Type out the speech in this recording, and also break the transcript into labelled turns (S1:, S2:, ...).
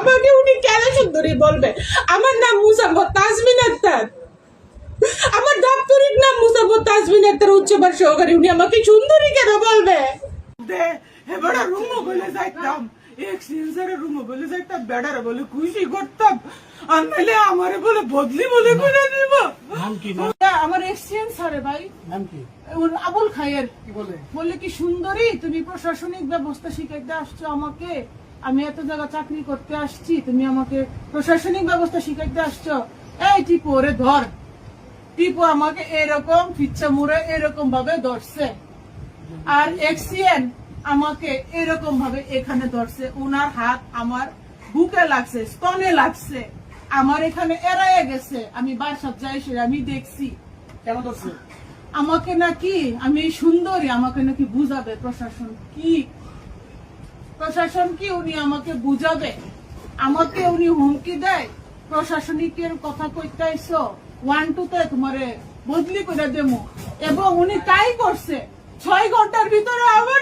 S1: আমাকে উনি কেন সুন্দরী বলবে? আমার নাম মুসাম্মদ তাজমিন আক্তার, আমার দাপ্তরিক নাম মুসাম্মদ তাজমিন আক্তার, উচ্চবার সহকারী। উনি আমাকে সুন্দরী কেন বলবে? এবার রুমও বলে যাইতাম, এক্সচেঞ্জারের রুমও বলে যাইতাম, বেড়ার বলে খুশি করতাম, আর নাহলে আমারে বলে বদলি বলে করে দিব। আমার এক্সচেঞ্জ স্যারে ভাই নাম কি? আবুল খায়ের। কি বলে? বলে কি সুন্দরী তুমি প্রশাসনিক ব্যবস্থা শিখাইতে আসছো আমাকে, আমি এত জায়গা চাকরি করতে আসছি, তুমি আমাকে প্রশাসনিক ব্যবস্থা শিখাইতে আসছো? এই টিপু ওরে ধর। টিপু আমাকে এরকম ফিচ্ছা মুড়ে এরকম ভাবে ধরছে, আর এক্সিএন আমাকে এরকম ভাবে এখানে ধরছে, উনার হাত আমার বুকে লাগছে, স্তনে লাগছে, আমার এখানে এড়াইয়ে গেছে। আমি বাসার যাই আমি দেখছি। কেন ধরছে? আমাকে নাকি আমি সুন্দরী, আমাকে নাকি বুঝাবে প্রশাসন কি, প্রশাসন কি উনি আমাকে বুঝাবে, আমাকে উনি হুমকি দেয় প্রশাসনিকের কথা কইতে আইছো 1-2 তে তোমারে বদলি করে দেবো, এবং উনি তাই করছে। 6 ঘন্টার ভিতরে আমার